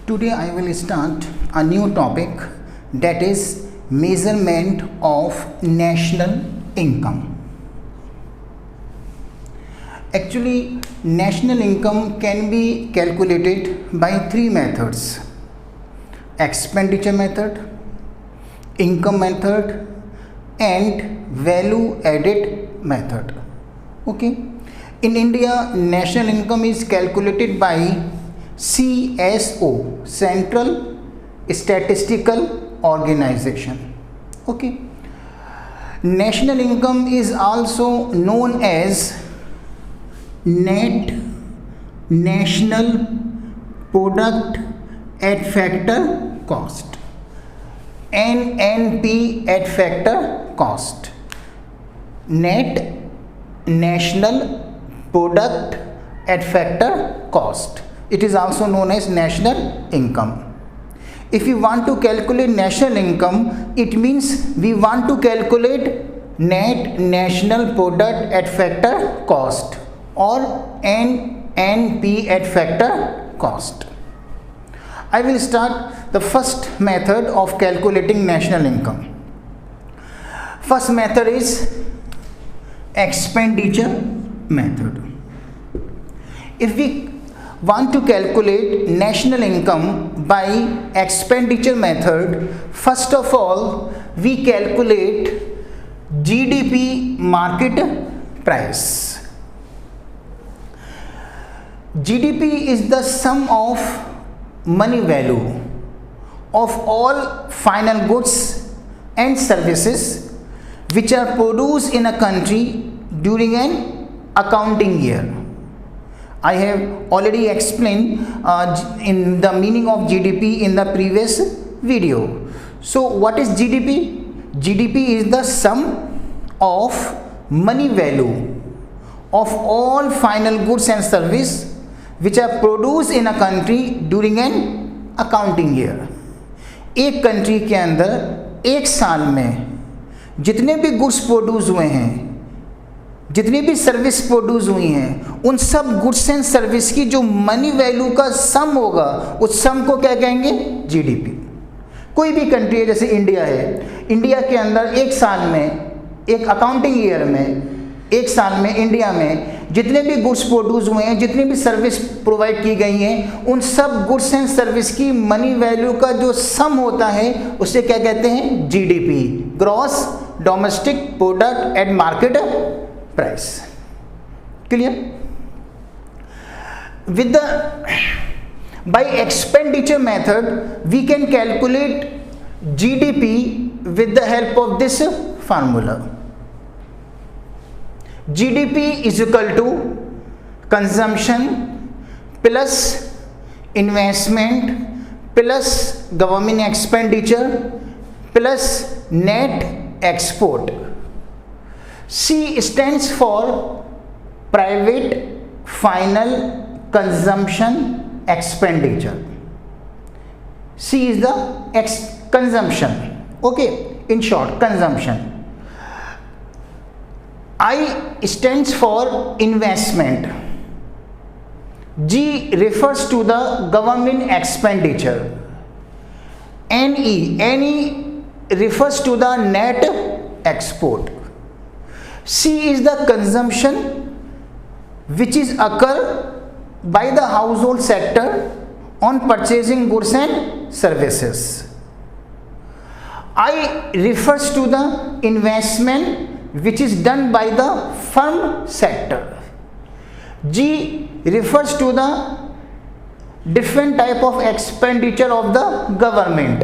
Today I will start a new topic, that is measurement of national income. Actually, national income can be calculated by three methods: expenditure method, income method, and value added method. Okay, in India, national income is calculated by CSO, Central Statistical Organization. Okay, national income is also known as net national product at factor cost, NNP at factor cost. Net national product at factor cost, it is also known as national income. If we want to calculate national income, it means we want to calculate net national product at factor cost or NNP at factor cost. I will start the first method of calculating national income. First method is expenditure method. If we want to calculate national income by expenditure method, first of all we calculate GDP market price. GDP is the sum of money value of all final goods and services which are produced in a country during an accounting year. I have already explained in the meaning of GDP in the previous video. So what is GDP? GDP is the sum of money value of all final goods and service which are produced in a country during an accounting year. एक country के अंदर एक साल में जितने भी goods produce हुए हैं, जितनी भी सर्विस प्रोड्यूस हुई हैं, उन सब गुड्स एंड सर्विस की जो मनी वैल्यू का सम होगा, उस सम को क्या कहेंगे? जीडीपी. कोई भी कंट्री है, जैसे इंडिया है, इंडिया के अंदर एक साल में, एक अकाउंटिंग ईयर में, एक साल में इंडिया में जितने भी गुड्स प्रोड्यूस हुए हैं, जितनी भी सर्विस प्रोवाइड की गई हैं, उन सब गुड्स एंड सर्विस की मनी वैल्यू का जो सम होता है उसे क्या कहते हैं? GDP, gross domestic product at market price. Clear? With by expenditure method we can calculate GDP with the help of this formula. GDP is equal to consumption plus investment plus government expenditure plus net export. C stands for private final consumption expenditure. C is the consumption. Okay, in short, consumption. I stands for investment. G refers to the government expenditure. NE refers to the net export. C is the consumption which is occur by the household sector on purchasing goods and services. I refers to the investment which is done by the firm sector. G refers to the different type of expenditure of the government.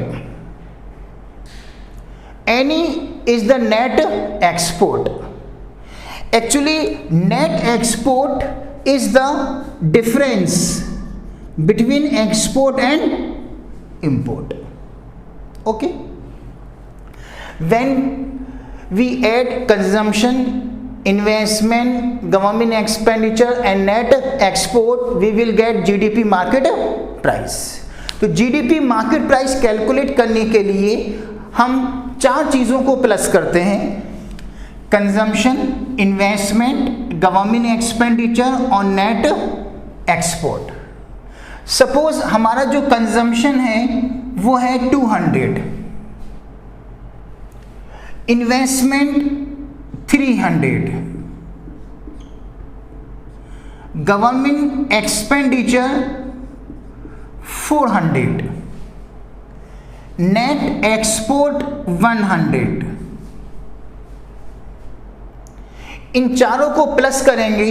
NE is the net export. Actually, net export is the difference between export and import. Okay, when we add consumption, investment, government expenditure and net export, we will get GDP market price. तो GDP market price calculate करने के लिए हम चार चीज़ों को plus करते हैं: कंजम्पशन, इन्वेस्टमेंट, गवर्नमेंट एक्सपेंडिचर और नेट एक्सपोर्ट. सपोज हमारा जो कंजम्पशन है वो है 200, investment 300, government expenditure 400, net export 100। इन चारों को प्लस करेंगे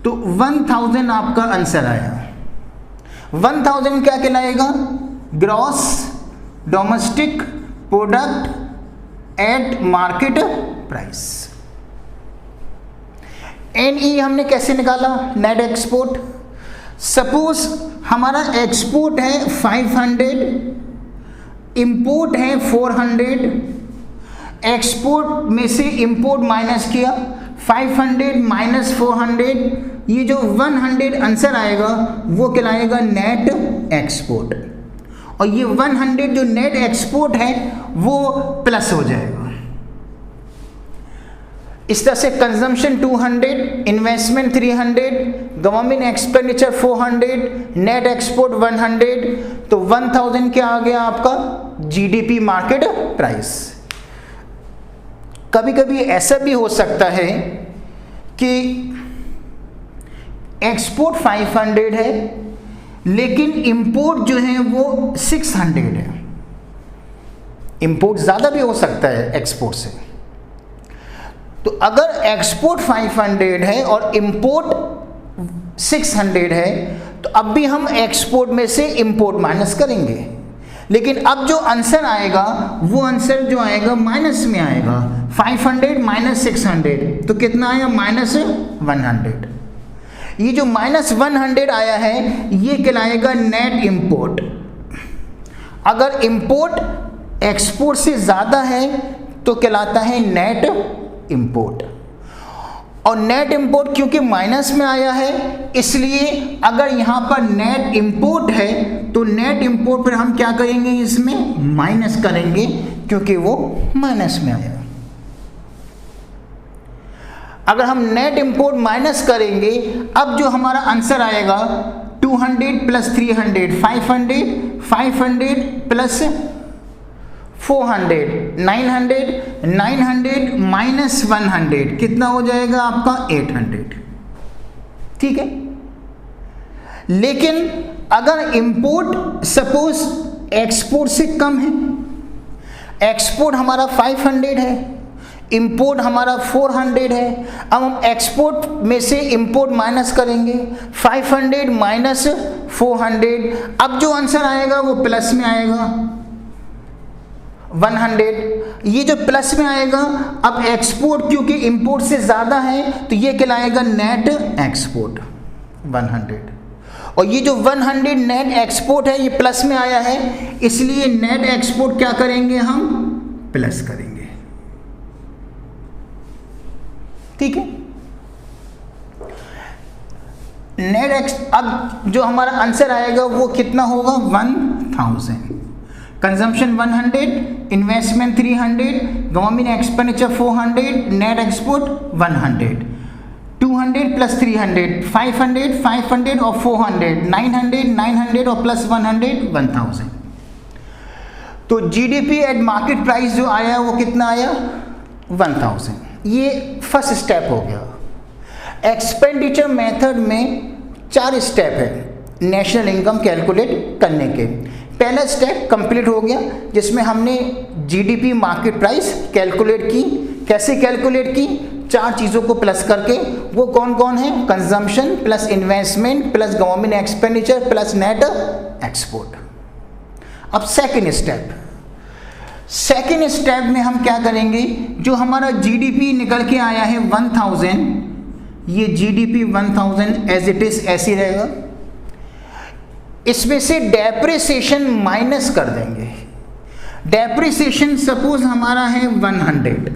तो 1000 आपका आंसर आया। 1000 क्या कहलाएगा? Gross domestic product at market price. NE हमने कैसे निकाला? Net export. सपोज हमारा एक्सपोर्ट है 500, इंपोर्ट है 400, एक्सपोर्ट में से इंपोर्ट माइनस किया, 500 माइनस 400, ये जो 100 आंसर आएगा वो कहलाएगा नेट एक्सपोर्ट। और ये 100 जो नेट एक्सपोर्ट है वो प्लस हो जाएगा। इस तरह से consumption 200, investment 300, government expenditure 400, net export 100, तो 1000 क्या आ गया आपका? GDP market price. कभी कभी ऐसा भी हो सकता है कि एक्सपोर्ट 500 है लेकिन इंपोर्ट जो है वो 600 है। इंपोर्ट ज़्यादा भी हो सकता है एक्सपोर्ट से। तो अगर एक्सपोर्ट 500 है और इंपोर्ट 600 है तो अब भी हम एक्सपोर्ट में से इंपोर्ट माइनस करेंगे, लेकिन अब जो आंसर आएगा वो आंसर जो आएगा माइनस में आएगा। 500 माइनस 600 तो कितना आया? माइनस 100। ये जो माइनस 100 आया है ये कहलाएगा नेट इंपोर्ट। अगर इंपोर्ट एक्सपोर्ट से ज़्यादा है तो कहलाता है नेट इंपोर्ट। और नेट इंपोर्ट क्योंकि माइनस में आया है इसलिए अगर यहाँ पर नेट इंपोर्ट है तो नेट इंपोर्ट पर हम क्या करेंगे? इसमें माइनस करेंगे क्योंकि वो माइनस में आया। अगर हम नेट इंपोर्ट माइनस करेंगे, अब जो हमारा आंसर आएगा 200 प्लस 300 500, 500 प्लस 400 900, 900 माइनस 100 कितना हो जाएगा आपका? 800। ठीक है। लेकिन अगर इंपोर्ट सपोज एक्सपोर्ट से कम है, एक्सपोर्ट हमारा 500 है, इंपोर्ट हमारा 400 है, अब हम एक्सपोर्ट में से इंपोर्ट माइनस करेंगे 500 माइनस 400, अब जो आंसर आएगा वो प्लस में आएगा 100। ये जो प्लस में आएगा, अब एक्सपोर्ट क्योंकि इंपोर्ट से ज़्यादा है तो ये कहलाएगा नेट एक्सपोर्ट 100। और ये जो 100 नेट एक्सपोर्ट है ये प्लस में आया है इसलिए नेट एक्सपोर्ट क्या करेंगे? हम प्लस करेंगे। ठीक है। अब जो हमारा आंसर आएगा वो कितना होगा? 1000। Consumption 100, investment 300, government expenditure 400, net export 100। 200 plus 300 500, 500 और 400 900, 900 और प्लस 100 1000। तो GDP एट मार्केट प्राइस जो आया वो कितना आया? 1000। ये फर्स्ट स्टेप हो गया। एक्सपेंडिचर मेथड में 4 स्टेप है नेशनल इनकम कैलकुलेट करने के। पहला स्टेप कंप्लीट हो गया जिसमें हमने GDP मार्केट प्राइस कैलकुलेट की। कैसे कैलकुलेट की? 4 चीज़ों को प्लस करके। वो कौन कौन है? Consumption plus investment plus government expenditure plus net export. अब सेकेंड स्टेप में हम क्या करेंगे? जो हमारा GDP निकल के आया है 1000, ये GDP 1000 एज इट इज ऐसे रहेगा। इसमें से डेप्रिसिएशन माइनस कर देंगे। डेप्रिसिएशन सपोज हमारा है 100।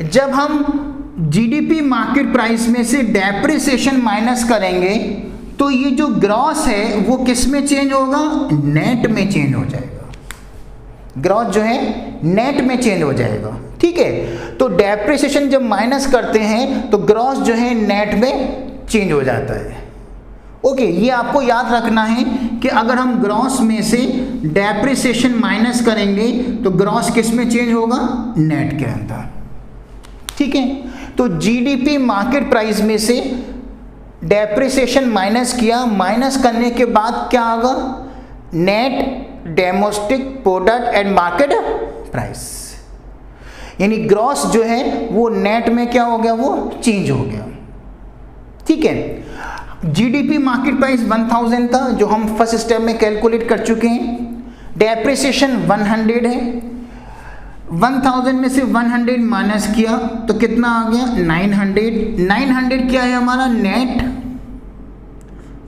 जब हम GDP मार्केट प्राइस में से डेप्रिसिएशन माइनस करेंगे तो ये जो ग्रॉस है वो किस में चेंज होगा? नेट में चेंज हो जाएगा। ग्रॉस जो है नेट में चेंज हो जाएगा। ठीक है। तो डेप्रिसिएशन जब माइनस करते हैं तो ग्रॉस जो है नेट में चेंज हो जाता है। ओके, ये आपको याद रखना है कि अगर हम ग्रॉस में से डेप्रिसिएशन माइनस करेंगे तो ग्रॉस किस में चेंज होगा, नेट के अंदर। ठीक है, तो जीडीपी मार्केट प्राइस में से डेप्रिसिएशन माइनस किया, माइनस करने के बाद क्या होगा, net domestic product and market price, यानी ग्रॉस जो है वो नेट में क्या हो गया, वो चेंज हो गया। ठीक है, जीडीपी मार्केट प्राइस 1000 था जो हम फर्स्ट स्टेप में कैलकुलेट कर चुके हैं। डेप्रिसिएशन 100 है, 1000 में से 100 माइनस किया तो कितना आ गया, 900। 900 क्या है हमारा, net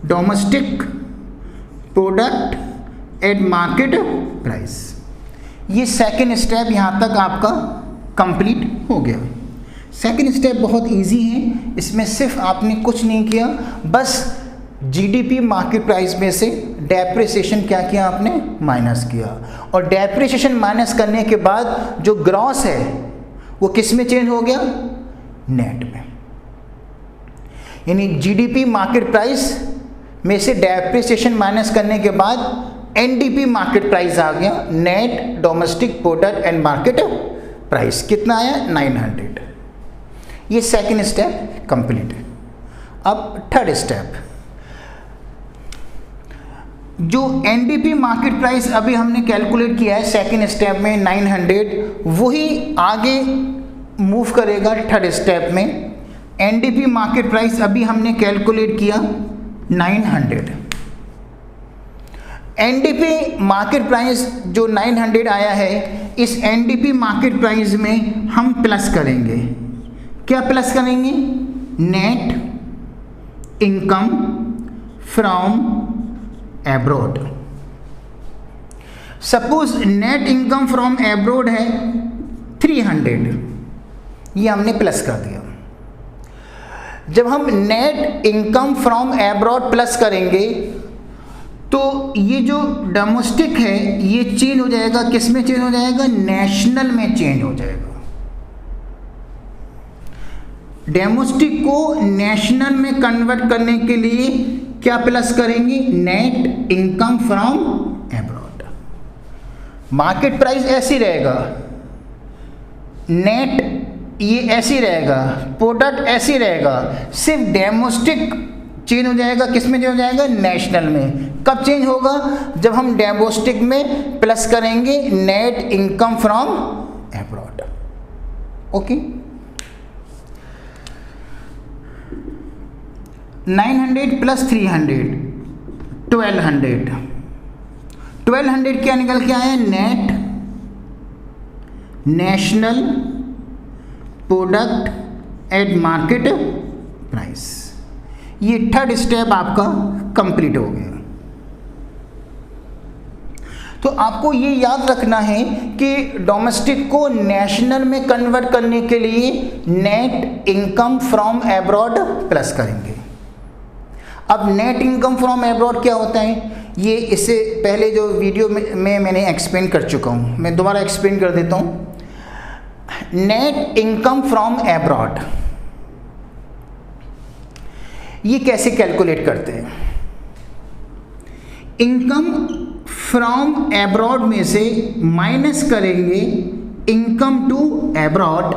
domestic product at market price. ये सेकेंड स्टेप यहाँ तक आपका कंप्लीट हो गया। सेकेंड स्टेप बहुत इजी है, इसमें सिर्फ आपने कुछ नहीं किया, बस जीडीपी मार्केट प्राइस में से डेप्रिसिएशन क्या किया आपने, माइनस किया, और डेप्रिसिएशन माइनस करने के बाद जो ग्रॉस है वो किस में चेंज हो गया, नेट में। यानी जीडीपी मार्केट प्राइस में से डेप्रिसिएशन माइनस करने के बाद एनडीपी मार्केट प्राइस आ गया, net domestic product and market price. कितना आया, 900। ये सेकेंड स्टेप कंप्लीट है। अब थर्ड स्टेप, जो एनडीपी मार्केट प्राइस अभी हमने कैलकुलेट किया है सेकेंड स्टेप में 900, वही आगे मूव करेगा थर्ड स्टेप में। एनडीपी मार्केट प्राइस अभी हमने कैलकुलेट किया 900। एनडीपी मार्केट प्राइस जो 900 आया है, इस एनडीपी मार्केट प्राइस में हम प्लस करेंगे। क्या प्लस करेंगे, net income from abroad. Suppose net income from abroad है 300, ये हमने प्लस कर दिया। जब हम net income from abroad plus करेंगे तो ये जो डोमेस्टिक है ये चेंज हो जाएगा, किस में चेंज हो जाएगा, नेशनल में चेंज हो जाएगा। डोमेस्टिक को नेशनल में कन्वर्ट करने के लिए क्या प्लस करेंगे, net income from abroad. Market price ऐसी रहेगा, नेट ये ऐसी रहेगा, प्रोडक्ट ऐसी रहेगा, सिर्फ डोमेस्टिक चेंज हो जाएगा, किस में चेंज हो जाएगा, नेशनल में। कब चेंज होगा, जब हम डोमेस्टिक में प्लस करेंगे net income from abroad. Okay, 900 plus 300 1200। 1200 क्या निकल के आया, net national product eight market price. ये थर्ड स्टेप आपका कंप्लीट हो गया। तो आपको ये याद रखना है कि डोमेस्टिक को नेशनल में कन्वर्ट करने के लिए net income from abroad plus करेंगे। अब नेट इनकम फ्रॉम एब्रॉड क्या होता है, ये इससे पहले जो वीडियो में मैंने एक्सप्लेन कर चुका हूँ, मैं दोबारा एक्सप्लेन कर देता हूँ। नेट इनकम फ्रॉम एब्रॉड ये कैसे कैलकुलेट करते हैं, इनकम फ्रॉम एब्रॉड में से माइनस करेंगे इनकम टू एब्रॉड,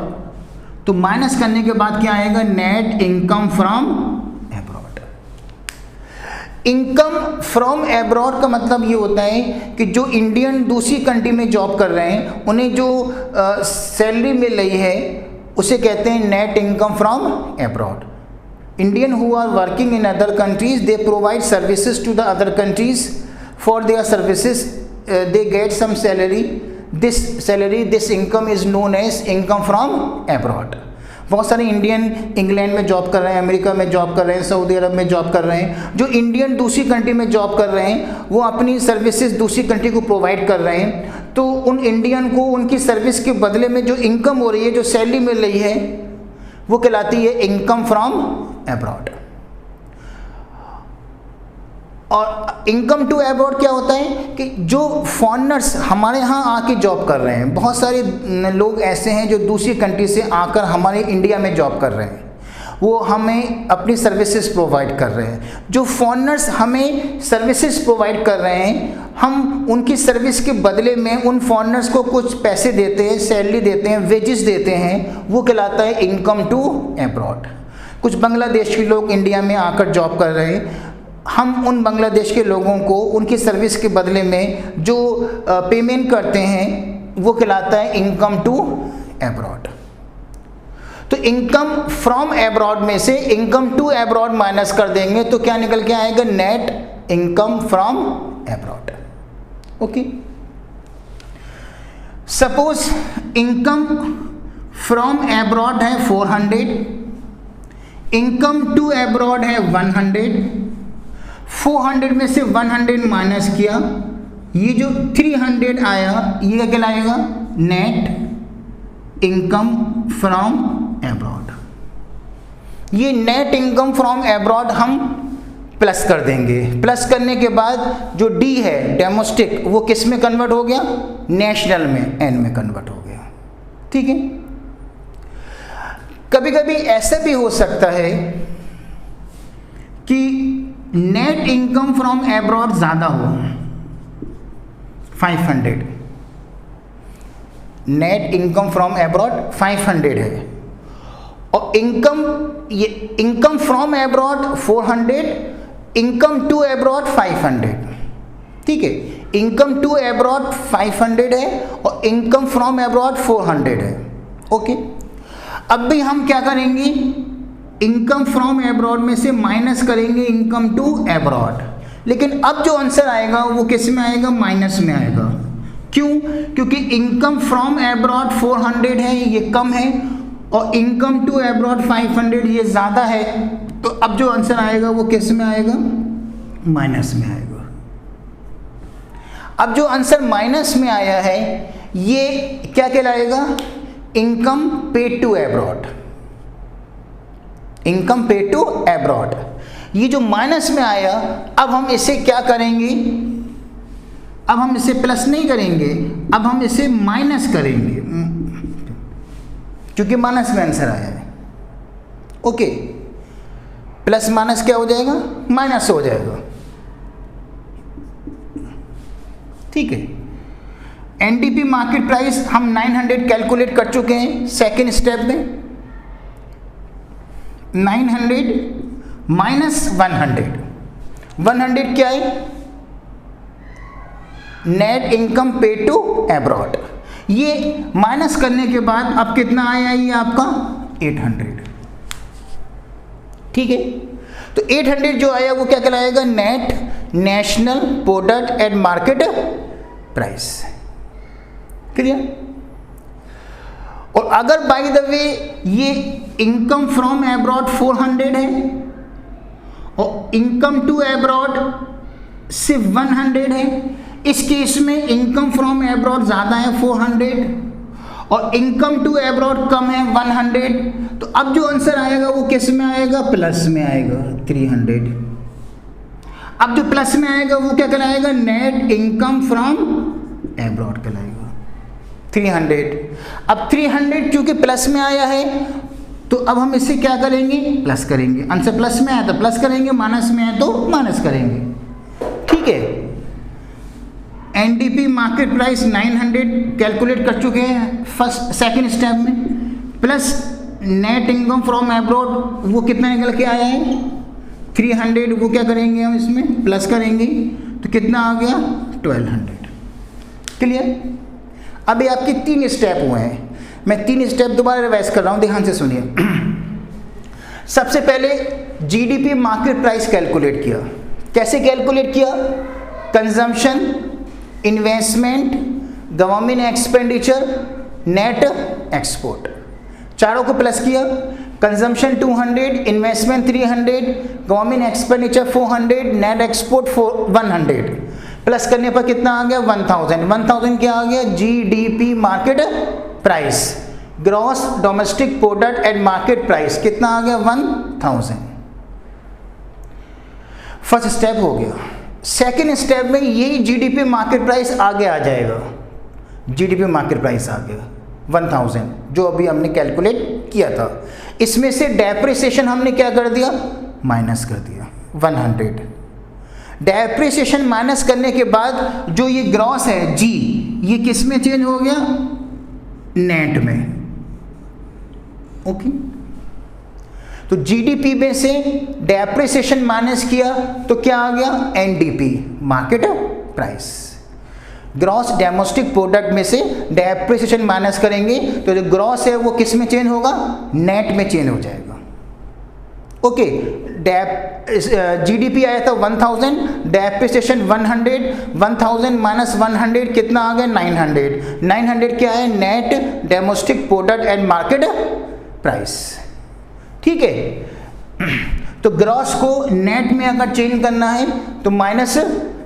तो माइनस करने के बाद क्या आएगा, net income from abroad. Income from abroad का मतलब ये होता है कि जो इंडियन दूसरी कंट्री में जॉब कर रहे हैं उन्हें जो सैलरी मिल रही है उसे कहते हैं net income from abroad. Indian who are working in other countries, they provide services to the other countries. For their services, they get some salary. This income is known as income from abroad. बहुत सारे Indian England में job कर रहे हैं, America में job कर रहे हैं, सऊदी अरब में जॉब कर रहे हैं। जो इंडियन दूसरी कंट्री में जॉब कर रहे हैं वो अपनी सर्विसेज दूसरी कंट्री को प्रोवाइड कर रहे हैं, तो उन इंडियन को उनकी सर्विस के बदले में जो इनकम हो रही है, जो सैलरी मिल रही है, वो कहलाती है इनकम फ्रॉम एब्रॉड। और इनकम टू एब्रॉड क्या होता है कि जो फॉरेनर्स हमारे यहाँ आके जॉब कर रहे हैं, बहुत सारे लोग ऐसे हैं जो दूसरी कंट्री से आकर हमारे इंडिया में जॉब कर रहे हैं, वो हमें अपनी सर्विसेज प्रोवाइड कर रहे हैं। जो फॉरेनर्स हमें सर्विसेज प्रोवाइड कर रहे हैं, हम उनकी सर्विस के बदले में उन फॉरेनर्स को कुछ पैसे देते हैं, सैलरी देते हैं, वेजेस देते हैं, वो कहलाता है इनकम टू अब्रॉड। कुछ बांग्लादेश के लोग इंडिया में आकर जॉब कर रहे हैं, हम उन बांग्लादेश के लोगों को उनकी सर्विस के बदले में जो पेमेंट करते हैं वो कहलाता है इनकम टू अब्रॉड। तो इनकम फ्रॉम अब्रॉड में से इनकम टू अब्रॉड माइनस कर देंगे तो क्या निकल के आएगा, net income from abroad. Okay, suppose income from abroad है 400, इनकम टू अब्रॉड है 100, 400 में से 100 माइनस किया, ये जो 300 आया ये क्या कहलाएगा, नेट इनकम फ्रॉम अब्रॉड। ये नेट इनकम फ्रॉम अब्रॉड हम प्लस कर देंगे। प्लस करने के बाद जो डी है डोमेस्टिक, वो किस में कन्वर्ट हो गया, नेशनल में, एन में कन्वर्ट हो गया। ठीक है, कभी कभी ऐसा भी हो सकता है कि नेट इनकम फ्रॉम अब्रॉड ज़्यादा हो, 500, नेट इनकम फ्रॉम अब्रॉड 500 है और income from abroad 400, income to abroad 500। ठीक है, इनकम टू अब्रॉड 500 है और इनकम फ्रॉम अब्रॉड 400 है। ओके, अब भी हम क्या करेंगे, इनकम फ्रॉम अब्रॉड में से माइनस करेंगे इनकम टू अब्रॉड, लेकिन अब जो आंसर आएगा वो किस में आएगा, माइनस में आएगा। क्यों, क्योंकि इनकम फ्रॉम अब्रॉड 400 है, ये कम है, और इनकम टू अब्रॉड 500 ये ज़्यादा है, तो अब जो आंसर आएगा वो किस में आएगा, माइनस में आएगा। अब जो आंसर माइनस में आया है ये क्या कहलाएगा, income paid to abroad, income paid to abroad. ये जो माइनस में आया, अब हम इसे क्या करेंगे, अब हम इसे प्लस नहीं करेंगे, अब हम इसे माइनस करेंगे, क्योंकि माइनस में आंसर आया है। ओके, प्लस माइनस क्या हो जाएगा, माइनस हो जाएगा। ठीक है, एनडीपी मार्केट प्राइस हम 900 कैलकुलेट कर चुके हैं सेकेंड स्टेप में। 900 माइनस 100, 100 क्या है, net income paid to abroad. ये माइनस करने के बाद अब कितना आया, ये आपका 800। ठीक है, तो 800 जो आया वो क्या कहलाएगा, net national product eight market price. Clear. और अगर बाय द वे ये इनकम फ्रॉम अब्रॉड 400 है और इनकम टू अब्रॉड सिर्फ 100 है, इस केस में इनकम फ्रॉम अब्रॉड ज़्यादा है 400 और इनकम टू अब्रॉड कम है 100, तो अब जो आंसर आएगा वो किस में आएगा, प्लस में आएगा, 300। अब जो प्लस में आएगा वो क्या कहलाएगा, नेट इनकम फ्रॉम अब्रॉड कहलाएगा, 300। अब 300 क्योंकि प्लस में आया है तो अब हम इससे क्या करेंगे, प्लस करेंगे। आंसर प्लस में आया तो प्लस करेंगे, माइनस में आया तो माइनस करेंगे। ठीक है, एनडीपी मार्केट प्राइस 900 कैलकुलेट कर चुके हैं फर्स्ट सेकंड स्टेप में, plus net income from abroad वो कितना निकल के आया है, 300। वो क्या करेंगे, हम इसमें प्लस करेंगे तो कितना आ गया, 1200। क्लियर। अभी आपके 3 स्टेप हुए हैं, मैं 3 स्टेप दोबारा रिवाइज कर रहा हूँ, ध्यान से सुनिए। सबसे पहले जीडीपी मार्केट प्राइस कैलकुलेट किया। कैसे कैलकुलेट किया, consumption, investment, government expenditure, net export, चारों को प्लस किया। Consumption 200, investment 300, government expenditure 400, net export 100, plus करने पर कितना आ गया, 1000। 1000 क्या आ गया, GDP market price, gross domestic product at market price कितना आ गया, 1000। फर्स्ट स्टेप हो गया। सेकेंड स्टेप में यही जीडीपी मार्केट प्राइस आगे आ जाएगा, जीडीपी मार्केट प्राइस आ गया 1000 जो अभी हमने कैलकुलेट किया था। इसमें से डेप्रिसिएशन हमने क्या कर दिया, माइनस कर दिया 100। डेप्रिसिएशन माइनस करने के बाद जो ये ग्रॉस है जी, ये किस में चेंज हो गया, नेट में। ओके, तो जीडीपी में से डेप्रिसिएशन माइनस किया तो क्या आ गया, NDP, market price. Gross domestic product में से डेप्रिसिएशन माइनस करेंगे तो जो ग्रॉस है वो किस में चेंज होगा, नेट में चेंज हो जाएगा। ओके, जीडीपी आया था 1000, डेप्रिसिएशन 100, 1000 माइनस 100 कितना आ गया, 900। 900 क्या है, net domestic product and market price. ठीक है, तो ग्रॉस को नेट में अगर चेंज करना है तो माइनस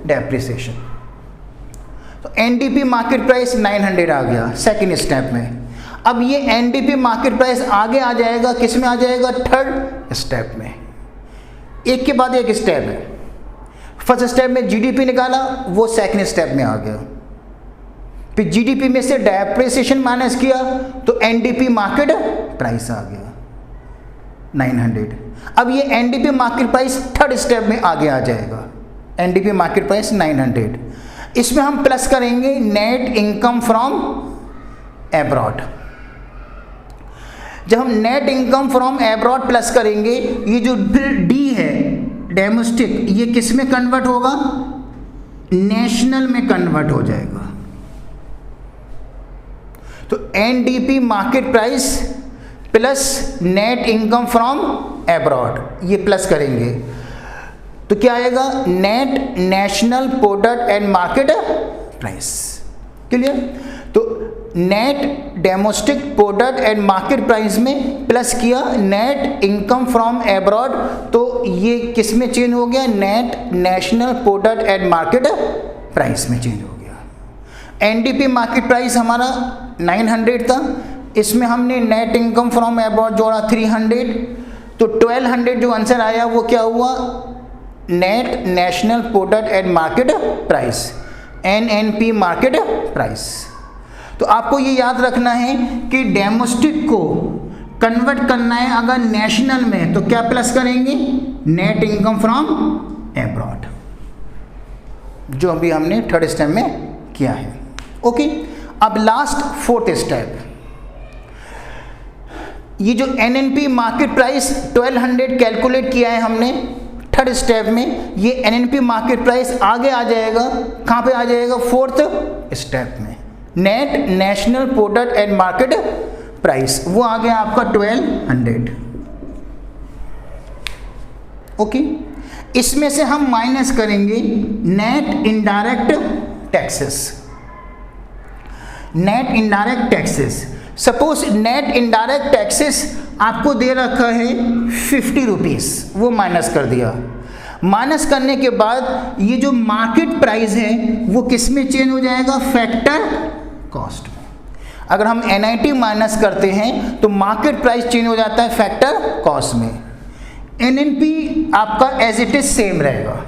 डेप्रिसिएशन, तो एनडीपी मार्केट प्राइस 900 आ गया सेकेंड स्टेप में। अब ये एनडीपी मार्केट प्राइस आगे आ जाएगा, किस में आ जाएगा, थर्ड स्टेप में। एक के बाद एक स्टेप है। फर्स्ट स्टेप में जीडीपी निकाला, वो सेकंड स्टेप में आ गया। फिर जीडीपी में से डेप्रिसिएशन माइनस किया तो एनडीपी मार्केट प्राइस आ गया 900। अब ये NDP market price third step में आगे आ जाएगा, एनडीपी मार्केट प्राइस 900। इसमें हम प्लस करेंगे नेट इनकम फ्रॉम एब्रॉड। जब हम net income from abroad plus करेंगे, ये जो डी है डोमेस्टिक, ये किस में कन्वर्ट होगा, नेशनल में कन्वर्ट हो जाएगा। तो NDP market price plus net income from abroad, ये प्लस करेंगे तो क्या आएगा, net national product and market price. Clear? तो net domestic product and market price में प्लस किया नेट इनकम फ्रॉम एब्रॉड, तो ये किस में चेंज हो गया, net national product and market price में चेंज हो गया। एनडीपी मार्केट प्राइस हमारा 900 था, इसमें हमने नेट इनकम फ्रॉम एब्रॉड जोड़ा 300, तो 1200 जो आंसर आया वो क्या हुआ, net national product and market price, NNP market price. तो आपको ये याद रखना है कि डोमेस्टिक को कन्वर्ट करना है अगर नेशनल में तो क्या प्लस करेंगे, नेट इनकम फ्रॉम एब्रॉड, जो अभी हमने थर्ड स्टेप में किया है। ओके, अब लास्ट फोर्थ स्टेप, ये जो एनएनपी मार्केट प्राइस 1200 कैलकुलेट किया है हमने थर्ड स्टेप में, ये एनएनपी मार्केट प्राइस आगे आ जाएगा, कहाँ पे आ जाएगा, फोर्थ स्टेप में, net national product and market price, वो आ गया आपका 1200। ओके, इसमें से हम माइनस करेंगे net indirect taxes. Net indirect taxes, suppose net indirect taxes आपको दे रखा है 50 रुपीज़, वो माइनस कर दिया। माइनस करने के बाद ये जो मार्केट प्राइस है वो किस में चेंज हो जाएगा, फैक्टर कॉस्ट में। अगर हम एनआईटी माइनस करते हैं तो मार्केट प्राइस चेंज हो जाता है फैक्टर कॉस्ट में। एनएनपी आपका एज इट इज सेम रहेगा,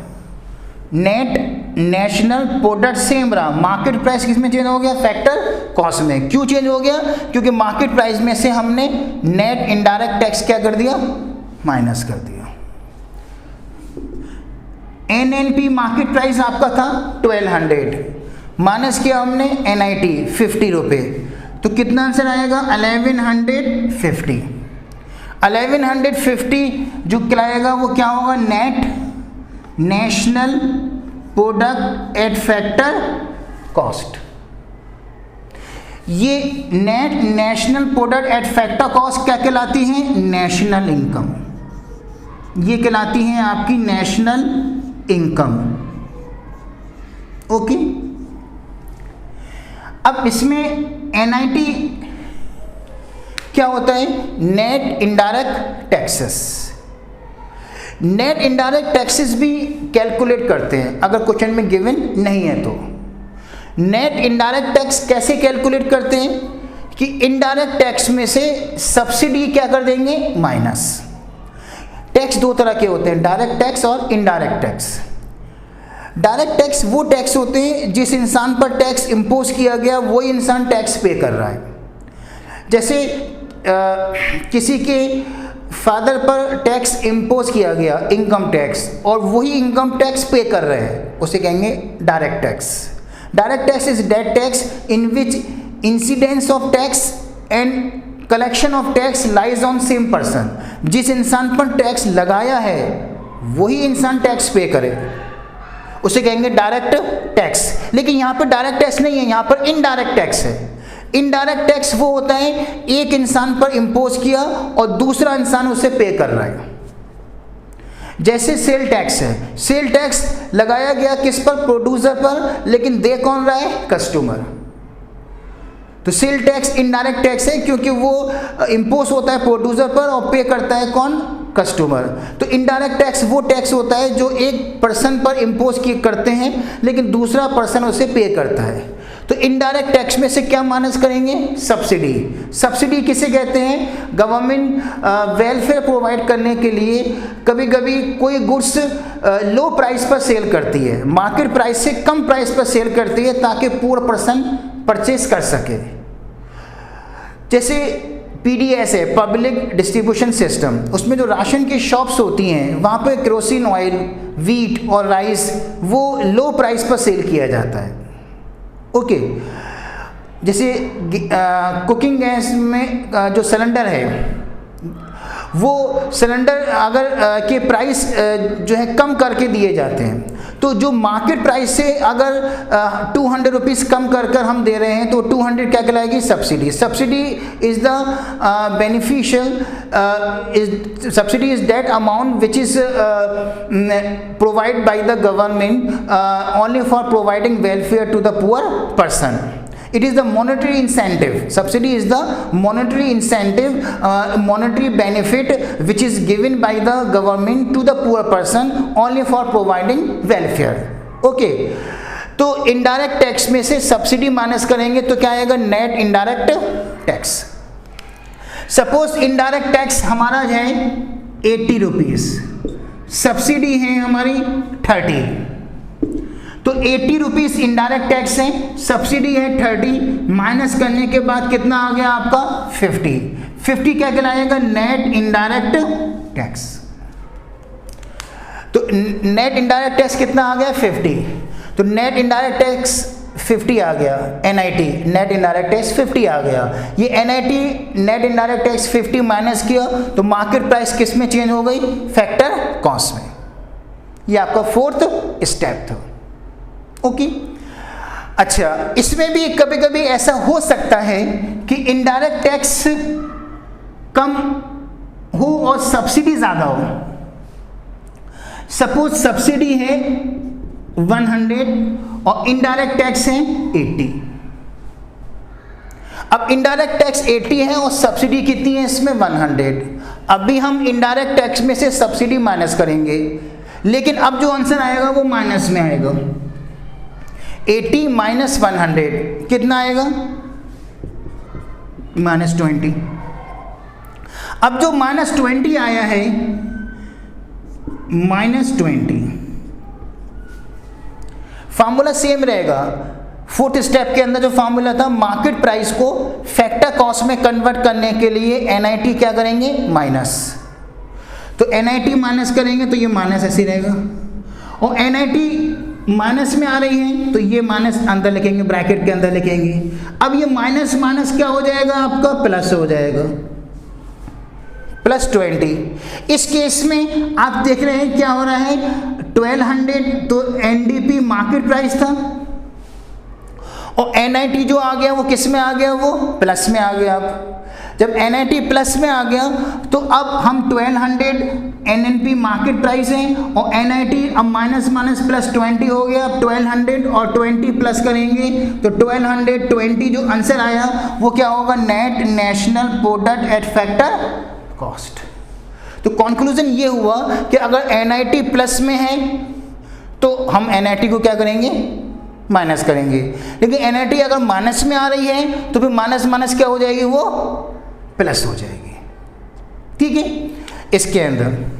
नेट नेशनल प्रोडक्ट सेम रहा, मार्केट प्राइस किस में चेंज हो गया, फैक्टर कॉस्ट में। क्यों चेंज हो गया, क्योंकि मार्केट प्राइस में से हमने नेट इनडायरेक्ट टैक्स क्या कर दिया, माइनस कर दिया। एनएनपी मार्केट प्राइस आपका था 1200, माइनस किया हमने एनआईटी 50 रुपये, तो कितना आंसर आएगा 1150। 1150 जो कहलाएगा वो क्या होगा, net national product at factor cost. ये net national product at factor cost क्या कहलाती है, नेशनल इनकम, ये कहलाती हैं आपकी नेशनल इनकम। ओके, अब इसमें एनआईटी क्या होता है, net indirect taxes. Net indirect taxes भी कैलकुलेट करते हैं अगर क्वेश्चन में गिवन नहीं है तो। नेट इनडायरेक्ट टैक्स कैसे कैलकुलेट करते हैं कि इनडायरेक्ट टैक्स में से सब्सिडी क्या कर देंगे, माइनस। टैक्स दो तरह के होते हैं, डायरेक्ट टैक्स और इनडायरेक्ट टैक्स। डायरेक्ट टैक्स वो टैक्स होते हैं जिस इंसान पर टैक्स इम्पोज किया गया वही इंसान टैक्स पे कर रहा है। जैसे किसी के फादर पर टैक्स इम्पोज किया गया, इनकम टैक्स, और वही इनकम टैक्स पे कर रहे हैं, उसे कहेंगे direct tax. Direct tax is that tax in which incidence of tax and collection of tax lies on same person. जिस इंसान पर टैक्स लगाया है वही इंसान टैक्स पे करे, उसे कहेंगे डायरेक्ट टैक्स। लेकिन यहाँ पर डायरेक्ट टैक्स नहीं है, यहाँ पर इनडायरेक्ट टैक्स है। इनडायरेक्ट टैक्स वो होता है एक इंसान पर इंपोज किया और दूसरा इंसान उसे पे कर रहा है। जैसे सेल टैक्स है, सेल टैक्स लगाया गया किस पर? प्रोड्यूसर पर, लेकिन दे कौन रहा है? कस्टमर। तो सेल टैक्स इनडायरेक्ट टैक्स है क्योंकि वो इंपोज होता है प्रोड्यूसर पर और पे करता है कौन? कस्टमर। तो इनडायरेक्ट टैक्स वो टैक्स होता है जो एक पर्सन पर इंपोज करते हैं लेकिन दूसरा पर्सन उसे पे करता है। तो इनडायरेक्ट टैक्स में से क्या माइनस करेंगे? सब्सिडी। सब्सिडी किसे कहते हैं? गवर्नमेंट वेलफेयर प्रोवाइड करने के लिए कभी कभी कोई गुड्स लो प्राइस पर सेल करती है, मार्केट प्राइस से कम प्राइस पर सेल करती है ताकि पूर पर्सन परचेस कर सके। जैसे PDS है, पब्लिक डिस्ट्रीब्यूशन सिस्टम, उसमें जो राशन की शॉप्स होती हैं वहाँ पे केरोसिन ऑयल, वीट और राइस वो लो प्राइस पर सेल किया जाता है। ओके। जैसे कुकिंग गैस में जो सिलेंडर है वो सिलेंडर अगर के प्राइस जो है कम करके दिए जाते हैं, तो जो मार्केट प्राइस से अगर 200 रुपीज़ कम कर हम दे रहे हैं तो 200 क्या कहलाएगी? Subsidy. Subsidy is the beneficial subsidy is that amount which is provide by the government only for providing welfare to the poor person. It is the monetary incentive. Subsidy is the monetary incentive, monetary benefit which is given by the government to the poor person only for providing welfare. Okay. तो indirect tax में से subsidy minus करेंगे तो क्या आएगा? Net indirect tax. Suppose indirect tax हमारा है 80 rupees, subsidy है हमारी 30, तो 80 रुपीज़ इनडायरेक्ट टैक्स है, सब्सिडी है 30, माइनस करने के बाद कितना आ गया आपका? 50। 50 क्या कहलाएगा? Net indirect tax. तो नेट इनडायरेक्ट टैक्स कितना आ गया? 50। तो नेट इनडायरेक्ट टैक्स 50 आ गया। NIT नेट इनडायरेक्ट टैक्स 50 आ गया। ये NIT net indirect tax 50 minus किया तो मार्केट प्राइस किस में चेंज हो गई? फैक्टर कॉस्ट में। ये आपका फोर्थ स्टेप था। ओके। अच्छा, इसमें भी कभी कभी ऐसा हो सकता है कि इनडायरेक्ट टैक्स कम हो और सब्सिडी ज़्यादा हो। सपोज सब्सिडी है 100 और इनडायरेक्ट टैक्स है 80। अब इनडायरेक्ट टैक्स 80 है और सब्सिडी कितनी है इसमें? 100। अभी हम इनडायरेक्ट टैक्स में से सब्सिडी माइनस करेंगे, लेकिन अब जो आंसर आएगा वो माइनस में आएगा। 80 माइनस 100 कितना आएगा? -20। अब जो -20 आया है, -20, फार्मूला सेम रहेगा। फोर्थ स्टेप के अंदर जो फार्मूला था, मार्केट प्राइस को फैक्टर कॉस्ट में कन्वर्ट करने के लिए NIT क्या करेंगे? माइनस। तो NIT माइनस करेंगे तो ये माइनस ऐसे रहेगा, और NIT माइनस में आ रही है तो ये माइनस अंदर लिखेंगे, ब्रैकेट के अंदर लिखेंगे। अब ये माइनस माइनस क्या हो जाएगा आपका? प्लस हो जाएगा, +20। इस केस में आप देख रहे हैं क्या हो रहा है? 1200 तो NDP मार्केट प्राइस था और NIT जो आ गया वो किस में आ गया? वो प्लस में आ गया। अब जब NIT प्लस में आ गया तो अब हम 1200 NNP मार्केट प्राइस है और NIT अब माइनस माइनस +20 हो गया। अब 1200 और 20 प्लस करेंगे तो 1220 जो आंसर आया वो क्या होगा? Net national product at factor cost. तो कंक्लूजन ये हुआ कि अगर NIT प्लस में है तो हम NIT को क्या करेंगे? माइनस करेंगे। लेकिन NIT अगर माइनस में आ रही है तो फिर माइनस माइनस क्या हो जाएगी? वो प्लस हो जाएगी। ठीक है। इसके अंदर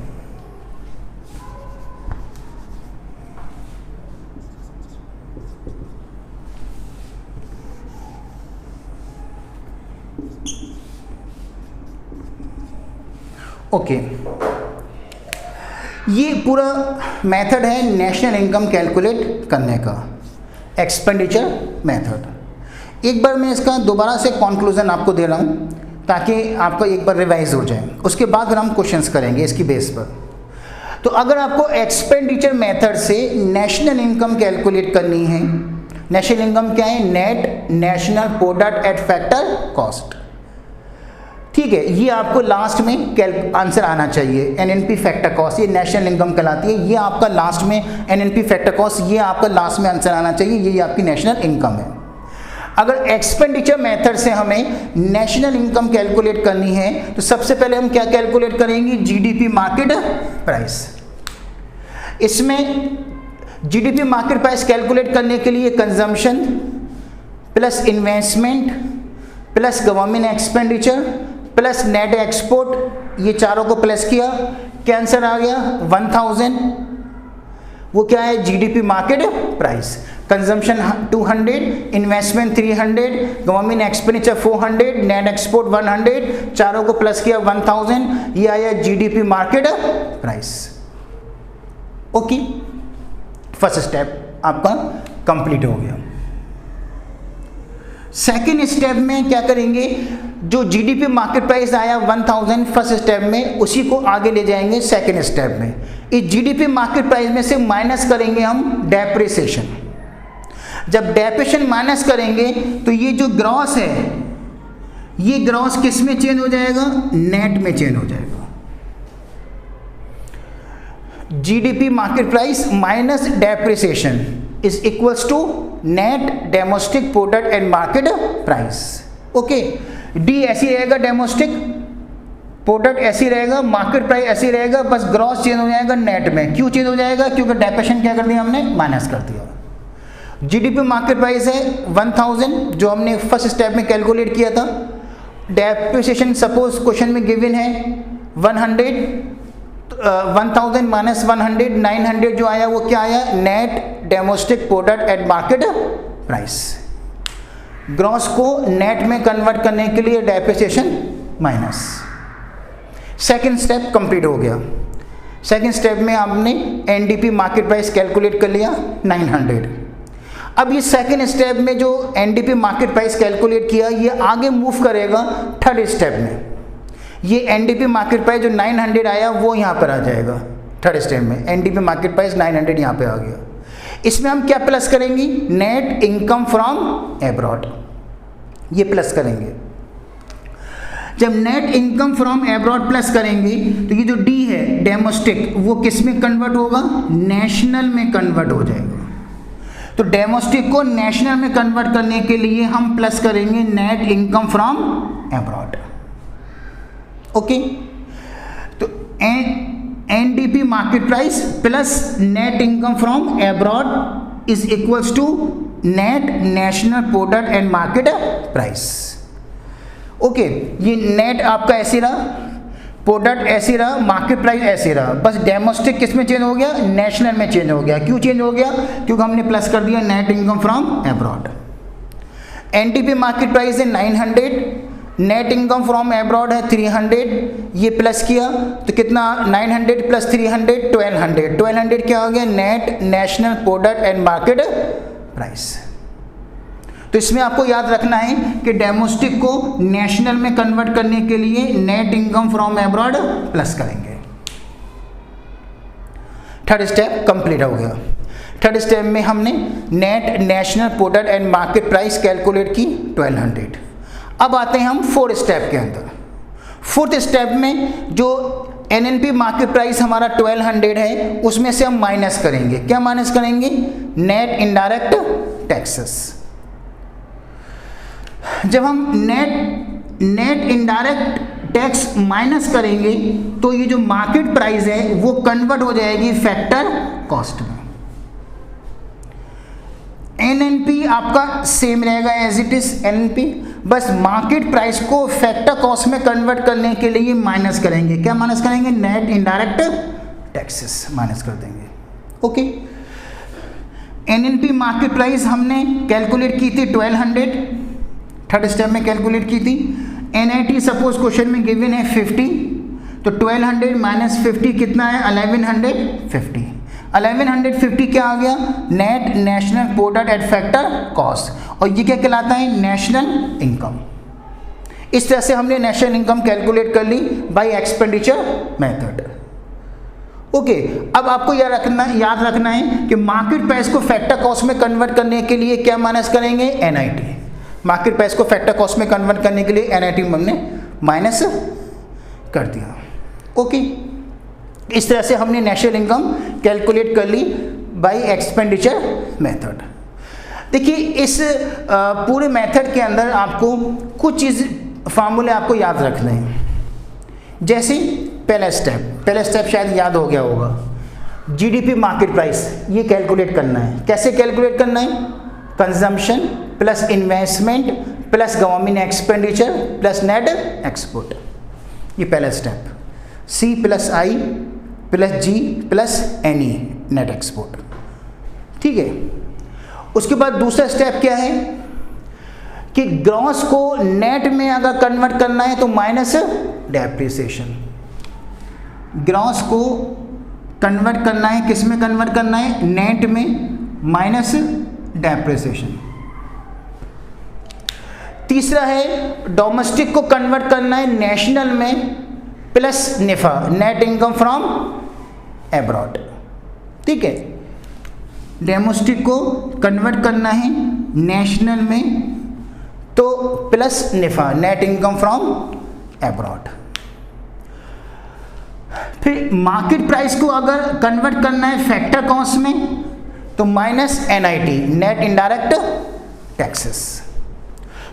ओके, ये पूरा मेथड है नेशनल इनकम कैलकुलेट करने का, एक्सपेंडिचर मेथड। एक बार मैं इसका दोबारा से कंक्लूजन आपको दे रहा हूँ ताकि आपको एक बार रिवाइज हो जाए, उसके बाद फिर हम क्वेश्चंस करेंगे इसकी बेस पर। तो अगर आपको एक्सपेंडिचर मेथड से नेशनल इनकम कैलकुलेट करनी है, नेशनल इनकम क्या है? Net national product at factor cost. ठीक है, ये आपको लास्ट में आंसर आना चाहिए, एनएनपी फैक्टर कॉस्ट, ये नेशनल इनकम कहलाती है। ये आपका लास्ट में एनएनपी फैक्टर कॉस्ट, ये आपका लास्ट में आंसर आना चाहिए, ये आपकी नेशनल इनकम है। अगर एक्सपेंडिचर मेथड से हमें नेशनल इनकम कैलकुलेट करनी है तो सबसे पहले हम क्या कैलकुलेट करेंगे? GDP market price. इसमें जीडीपी मार्केट प्राइस कैलकुलेट करने के लिए consumption plus investment plus government expenditure plus net export, ये चारों को प्लस किया, क्या आंसर आ गया? 1000। वो क्या है? GDP market price. Consumption 200, investment 300, government expenditure 400, net export 100, चारों को प्लस किया 1000, ये आया GDP market price. Okay, first step आपका कंप्लीट हो गया। सेकेंड स्टेप में क्या करेंगे? जो जीडीपी मार्केट प्राइस आया 1000 फर्स्ट स्टेप में, उसी को आगे ले जाएंगे सेकेंड स्टेप में। इस जीडीपी मार्केट प्राइस में से माइनस करेंगे हम डेप्रिसिएशन। जब डेप्रिसिएशन माइनस करेंगे तो ये जो ग्रॉस है, ये ग्रॉस किस में चेंज हो जाएगा? नेट में चेंज हो जाएगा। GDP market price minus depreciation is equals to net domestic product and market price. Okay, D ऐसी रहेगा, डोमेस्टिक प्रोडक्ट ऐसी रहेगा, मार्केट प्राइस ऐसी रहेगा, बस ग्रॉस चेंज हो जाएगा नेट में। क्यों चेंज हो जाएगा? क्योंकि डेप्रिसिएशन क्या कर दिया हमने? माइनस कर दिया। जीडीपी मार्केट प्राइस है 1000 जो हमने फर्स्ट स्टेप में कैलकुलेट किया था। डेप्रिसिएशन सपोज क्वेश्चन में गिवन है 100, 1000 माइनस 100, 900 जो आया वो क्या आया? Net domestic product at market price. Gross को नेट में कन्वर्ट करने के लिए depreciation minus. Second step complete हो गया। सेकंड स्टेप में आपने एनडीपी मार्केट प्राइस कैलकुलेट कर लिया 900। अब ये सेकंड स्टेप में जो एनडीपी मार्केट प्राइस कैलकुलेट किया, ये आगे मूव करेगा थर्ड स्टेप में। ये एनडीपी मार्केट प्राइस जो 900 आया वो यहाँ पर आ जाएगा थर्ड स्टेप में। एनडीपी मार्केट प्राइस 900 यहाँ पे आ गया। इसमें हम क्या प्लस करेंगे? नेट इनकम फ्रॉम एब्रॉड, ये प्लस करेंगे। जब net income from abroad plus करेंगे तो ये जो डी है डोमेस्टिक, वो किस में कन्वर्ट होगा? नेशनल में कन्वर्ट हो जाएगा। तो डोमेस्टिक को नेशनल में कन्वर्ट करने के लिए हम प्लस करेंगे net income from abroad. Okay, तो NDP market price plus net income from abroad is equals to net national product and market price. Okay, ये नेट आपका ऐसे रहा, प्रोडक्ट ऐसे रहा, मार्केट प्राइस ऐसे रहा, बस डोमेस्टिक किस में चेंज हो गया? नेशनल में चेंज हो गया। क्यों चेंज हो गया? क्योंकि हमने प्लस कर दिया net income from abroad. NDP market price है 900, नेट इनकम फ्रॉम एब्रॉड है 300, ये प्लस किया तो कितना? 900 प्लस 300 1200। 1200 क्या हो गया? Net national product and market price. तो इसमें आपको याद रखना है कि डोमेस्टिक को नेशनल में कन्वर्ट करने के लिए net income from abroad plus करेंगे। थर्ड स्टेप कंप्लीट हो गया। थर्ड स्टेप में हमने net national product and market price calculate की 1200। अब आते हैं हम फोर्थ स्टेप के अंदर। फोर्थ स्टेप में जो एनएनपी मार्केट प्राइस हमारा 1200 है, उसमें से हम माइनस करेंगे। क्या माइनस करेंगे? Net indirect taxes. जब हम नेट इनडायरेक्ट टैक्स माइनस करेंगे तो ये जो मार्केट प्राइस है वो कन्वर्ट हो जाएगी फैक्टर कॉस्ट में। एनएनपी आपका सेम रहेगा एज इट इज एनएनपी, बस मार्केट प्राइस को फैक्टर कॉस्ट में कन्वर्ट करने के लिए माइनस करेंगे। क्या माइनस करेंगे? नेट इनडायरेक्ट टैक्सेस माइनस कर देंगे। ओके, एनएनपी मार्केट प्राइस हमने कैलकुलेट की थी 1200, थर्ड स्टेप में कैलकुलेट की थी। एनआईटी सपोज क्वेश्चन में गिवन है 50, तो 1200 माइनस 50 कितना है? 1150। 1150 क्या आ गया? Net national product at factor cost, और ये क्या कहलाता है? National income. इस तरह से हमने नेशनल इनकम कैलकुलेट कर ली बाय एक्सपेंडिचर मेथड। ओके, अब आपको याद रखना है कि मार्केट प्राइस को फैक्टर कॉस्ट में कन्वर्ट करने के लिए क्या माइनस करेंगे? एनआईटी। मार्केट प्राइस को फैक्टर कॉस्ट में कन्वर्ट करने के लिए एनआईटी हमने माइनस कर दिया। ओके, इस तरह से हमने नेशनल इनकम कैलकुलेट कर ली बाय एक्सपेंडिचर मेथड। देखिए, इस पूरे मेथड के अंदर आपको कुछ चीज़ फार्मूले आपको याद रखने हैं। जैसे पहला स्टेप शायद याद हो गया होगा, जीडीपी मार्केट प्राइस, ये कैलकुलेट करना है। कैसे कैलकुलेट करना है? Consumption plus investment plus government expenditure plus net export, ये पहला स्टेप। C plus I plus G plus N E, net export. ठीक है, उसके बाद दूसरा स्टेप क्या है कि ग्रॉस को नेट में अगर कन्वर्ट करना है तो माइनस डेप्रिसिएशन। ग्रॉस को कन्वर्ट करना है, किस में कन्वर्ट करना है? नेट में, माइनस डेप्रिसिएशन। तीसरा है डोमेस्टिक को कन्वर्ट करना है नेशनल में, प्लस निफा, नेट इनकम फ्रॉम एब्रॉड। ठीक है, डोमेस्टिक को कन्वर्ट करना है नेशनल में तो प्लस निफा, नेट इनकम फ्रॉम एब्रॉड। फिर मार्केट प्राइस को अगर कन्वर्ट करना है फैक्टर कॉस्ट में तो minus NIT, net indirect taxes.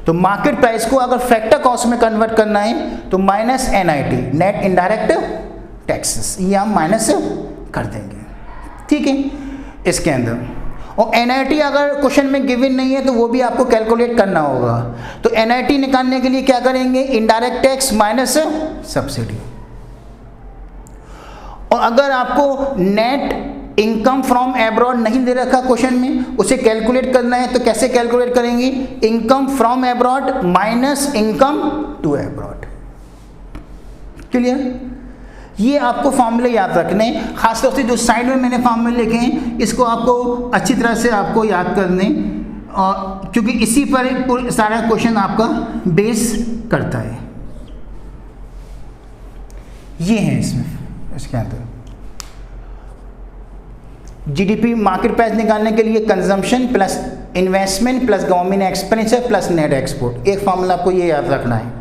तो मार्केट प्राइस को अगर फैक्टर कॉस्ट में कन्वर्ट करना है तो minus NIT, net indirect taxes, ये हम माइनस कर देंगे। ठीक है, इसके अंदर। और एनआईटी अगर क्वेश्चन में गिवन नहीं है तो वो भी आपको कैलकुलेट करना होगा। तो एनआईटी निकालने के लिए क्या करेंगे? Indirect tax minus subsidy. और अगर आपको नेट इनकम फ्रॉम एब्रॉड नहीं दे रखा क्वेश्चन में, उसे कैलकुलेट करना है तो कैसे कैलकुलेट करेंगे? Income from abroad minus income to abroad. Clear? ये आपको फॉर्मूले याद रखने, खासतौर से जो साइड में मैंने फॉर्मूले लिखे हैं इसको आपको अच्छी तरह से आपको याद करने, और क्योंकि इसी पर सारा क्वेश्चन आपका बेस करता है। ये है इसमें, इसके अंदर जीडीपी मार्केट प्राइस निकालने के लिए consumption plus investment plus government expenditure plus net export, एक फॉर्मूला आपको ये याद रखना है।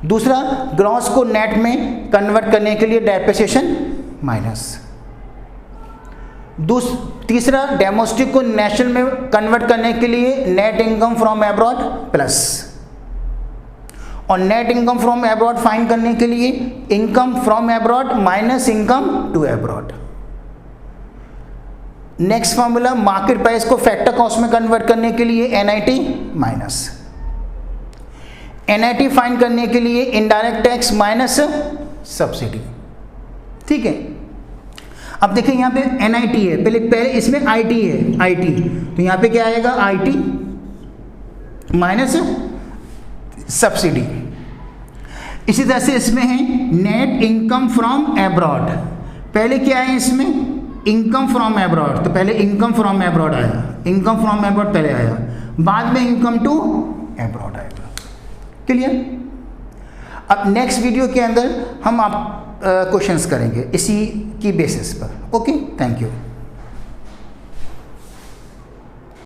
दूसरा, ग्रॉस को नेट में कन्वर्ट करने के लिए डेप्रिसिएशन माइनस। तीसरा, डोमेस्टिक को नेशनल में कन्वर्ट करने के लिए net income from abroad plus, और net income from abroad find करने के लिए income from abroad minus income to abroad. Next formula, market price को फैक्टर कॉस्ट में कन्वर्ट करने के लिए एनआईटी माइनस, एनआईटी फाइंड करने के लिए इनडायरेक्ट टैक्स माइनस सब्सिडी। ठीक है, अब देखिए यहाँ पे एनआईटी है, पहले इसमें आईटी है, आईटी, तो यहाँ पे क्या आएगा? IT minus subsidy. इसी तरह से इसमें है नेट इनकम फ्रॉम एब्रॉड, पहले क्या है इसमें? इनकम फ्रॉम एब्रॉड, तो पहले इनकम फ्रॉम एब्रॉड आया, इनकम फ्रॉम एब्रॉड पहले आया, बाद में इनकम टू एब्रॉड आएगा। क्लियर? अब नेक्स्ट वीडियो के अंदर हम आप क्वेश्चंस करेंगे इसी की बेसिस पर। Okay, thank you.